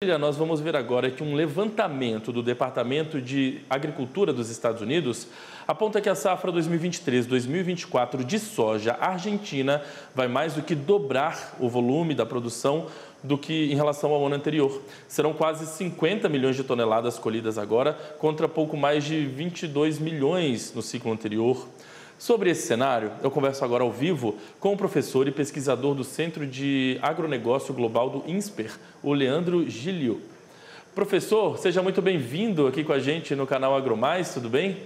Nós vamos ver agora que um levantamento do Departamento de Agricultura dos Estados Unidos aponta que a safra 2023-2024 de soja argentina vai mais do que dobrar o volume da produção do que em relação ao ano anterior. Serão quase 50 milhões de toneladas colhidas agora, contra pouco mais de 22 milhões no ciclo anterior. Sobre esse cenário, eu converso agora ao vivo com o professor e pesquisador do Centro de Agronegócio Global do INSPER, o Leandro Gilio. Professor, seja muito bem-vindo aqui com a gente no canal AgroMais, tudo bem?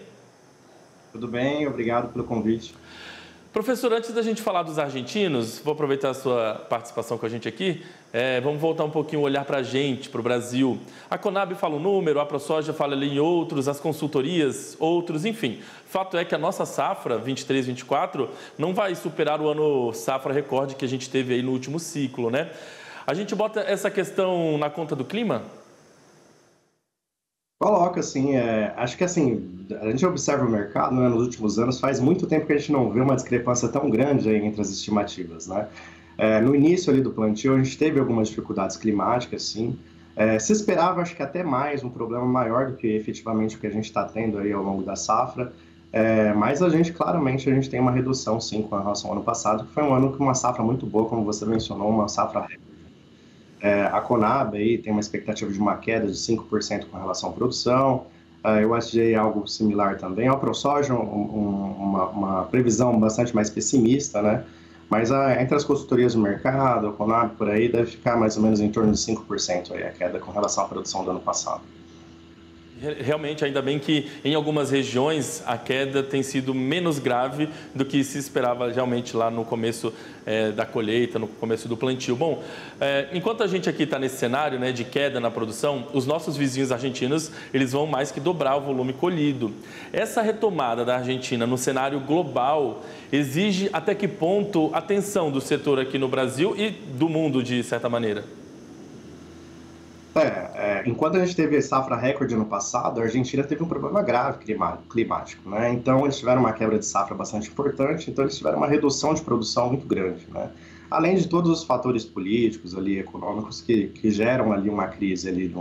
Tudo bem, obrigado pelo convite. Professor, antes da gente falar dos argentinos, vou aproveitar a sua participação com a gente aqui, vamos voltar um pouquinho o olhar para a gente, para o Brasil. A Conab fala um número, a ProSoja fala ali em outros, as consultorias, outros, enfim. Fato é que a nossa safra 23-24 não vai superar o ano safra recorde que a gente teve aí no último ciclo, né? A gente bota essa questão na conta do clima? Coloca, assim, acho que assim, a gente observa o mercado, né, nos últimos anos, faz muito tempo que a gente não vê uma discrepância tão grande aí entre as estimativas, né? No início ali do plantio, a gente teve algumas dificuldades climáticas, sim. Se esperava, acho que até mais, um problema maior do que efetivamente o que a gente está tendo aí ao longo da safra, mas claramente, a gente tem uma redução, sim, com relação ao ano passado, que foi um ano com uma safra muito boa, como você mencionou, uma safra. A Conab aí tem uma expectativa de uma queda de 5% com relação à produção, o USDA algo similar também, a ProSoja uma previsão bastante mais pessimista, né? Mas entre as consultorias do mercado, a Conab por aí deve ficar mais ou menos em torno de 5% aí a queda com relação à produção do ano passado. Realmente, ainda bem que em algumas regiões a queda tem sido menos grave do que se esperava realmente lá no começo da colheita, no começo do plantio. Bom, enquanto a gente aqui está nesse cenário, né, de queda na produção, os nossos vizinhos argentinos eles vão mais que dobrar o volume colhido. Essa retomada da Argentina no cenário global exige até que ponto atenção do setor aqui no Brasil e do mundo, de certa maneira? Enquanto a gente teve safra recorde ano passado, a Argentina teve um problema grave climático, né? Então, eles tiveram uma quebra de safra bastante importante, então eles tiveram uma redução de produção muito grande, né? Além de todos os fatores políticos ali, econômicos, que geram ali uma crise ali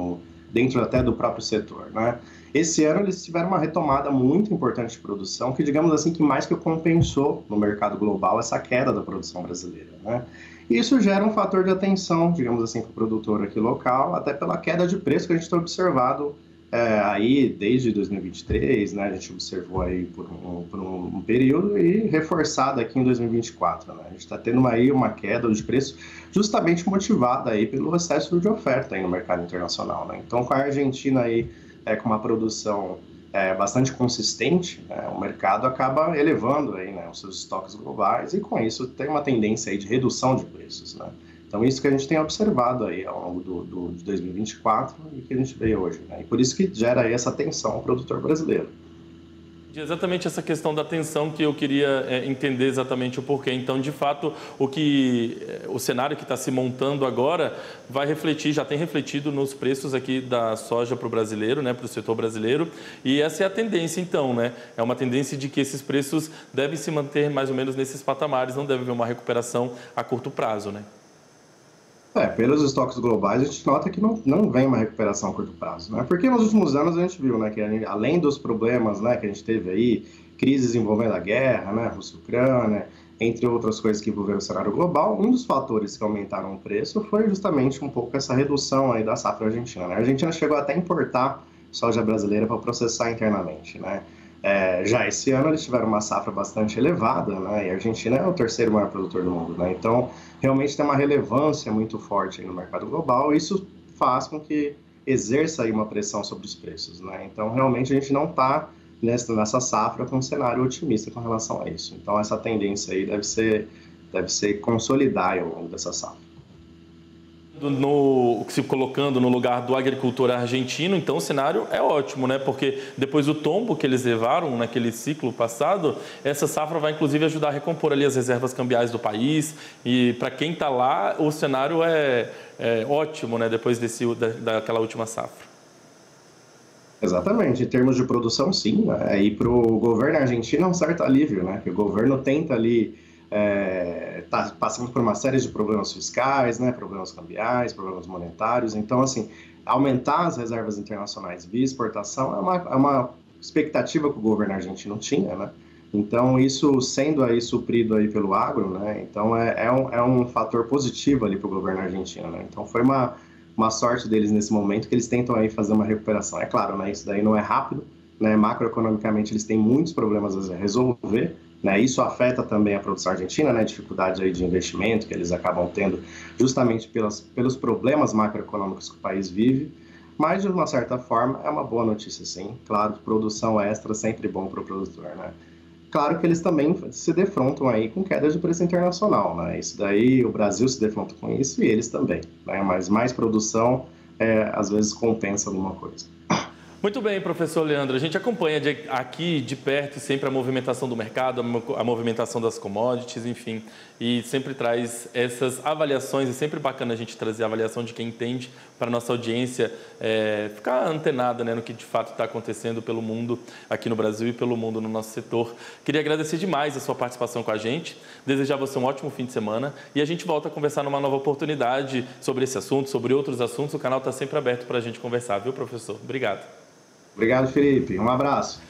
dentro até do próprio setor, né? Esse ano eles tiveram uma retomada muito importante de produção, que digamos assim, que mais que compensou no mercado global essa queda da produção brasileira, né? Isso gera um fator de atenção, digamos assim, para o produtor aqui local, até pela queda de preço que a gente tem observado aí desde 2023, né? A gente observou aí por um período e reforçado aqui em 2024, né? A gente está tendo aí uma queda de preço justamente motivada aí pelo excesso de oferta aí no mercado internacional, né? Então, com a Argentina aí com uma produção bastante consistente, né, o mercado acaba elevando aí, né, os seus estoques globais e com isso tem uma tendência aí de redução de preços, né? Então isso que a gente tem observado aí ao longo de 2024 e que a gente vê hoje, né? E por isso que gera aí essa tensão ao produtor brasileiro. Exatamente essa questão da tensão que eu queria entender exatamente o porquê. Então, de fato, o cenário que está se montando agora vai refletir, já tem refletido nos preços aqui da soja para o brasileiro, né, para o setor brasileiro. E essa é a tendência, então, né? É uma tendência de que esses preços devem se manter mais ou menos nesses patamares, não deve haver uma recuperação a curto prazo, né? Pelos estoques globais, a gente nota que não vem uma recuperação a curto prazo, né? Porque nos últimos anos a gente viu, né, que além dos problemas, né, que a gente teve aí, crises envolvendo a guerra, né, Rússia-Ucrânia, entre outras coisas que envolveram o cenário global, um dos fatores que aumentaram o preço foi justamente um pouco essa redução aí da safra argentina, né? A Argentina chegou até a importar soja brasileira para processar internamente, né? Já esse ano eles tiveram uma safra bastante elevada, né? E a Argentina é o terceiro maior produtor do mundo, né? Então, realmente tem uma relevância muito forte aí no mercado global e isso faz com que exerça aí uma pressão sobre os preços, né? Então, realmente, a gente não está nessa safra com um cenário otimista com relação a isso. Então, essa tendência aí deve ser consolidar ao longo dessa safra. Se colocando no lugar do agricultor argentino, então o cenário é ótimo, né? Porque depois do tombo que eles levaram naquele ciclo passado, essa safra vai inclusive ajudar a recompor ali as reservas cambiais do país e para quem está lá, o cenário é ótimo, né? Depois daquela última safra. Exatamente, em termos de produção sim, né? E para o governo argentino é um certo alívio, né? Que o governo tenta ali está passando por uma série de problemas fiscais, né, problemas cambiais, problemas monetários. Então, assim, aumentar as reservas internacionais via exportação é uma expectativa que o governo argentino tinha, né? Então, isso sendo aí suprido aí pelo agro, né? Então, é um fator positivo ali para o governo argentino, né? Então, foi uma sorte deles nesse momento que eles tentam aí fazer uma recuperação. É claro, né? Isso daí não é rápido, né? Macroeconomicamente, eles têm muitos problemas a resolver, né? Isso afeta também a produção argentina, né? Dificuldade aí de investimento que eles acabam tendo justamente pelos problemas macroeconômicos que o país vive. Mas, de uma certa forma, é uma boa notícia, sim. Claro, produção extra é sempre bom para o produtor, né? Claro que eles também se defrontam aí com queda de preço internacional, né? Isso daí, o Brasil se defronta com isso e eles também, né? Mas mais produção, às vezes, compensa alguma coisa. Muito bem, professor Leandro. A gente acompanha aqui de perto sempre a movimentação do mercado, a movimentação das commodities, enfim, e sempre traz essas avaliações. É sempre bacana a gente trazer a avaliação de quem entende para a nossa audiência ficar antenada, né, no que de fato está acontecendo pelo mundo aqui no Brasil e pelo mundo no nosso setor. Queria agradecer demais a sua participação com a gente, desejar você um ótimo fim de semana e a gente volta a conversar numa nova oportunidade sobre esse assunto, sobre outros assuntos. O canal está sempre aberto para a gente conversar, viu, professor? Obrigado. Obrigado, Felipe. Um abraço.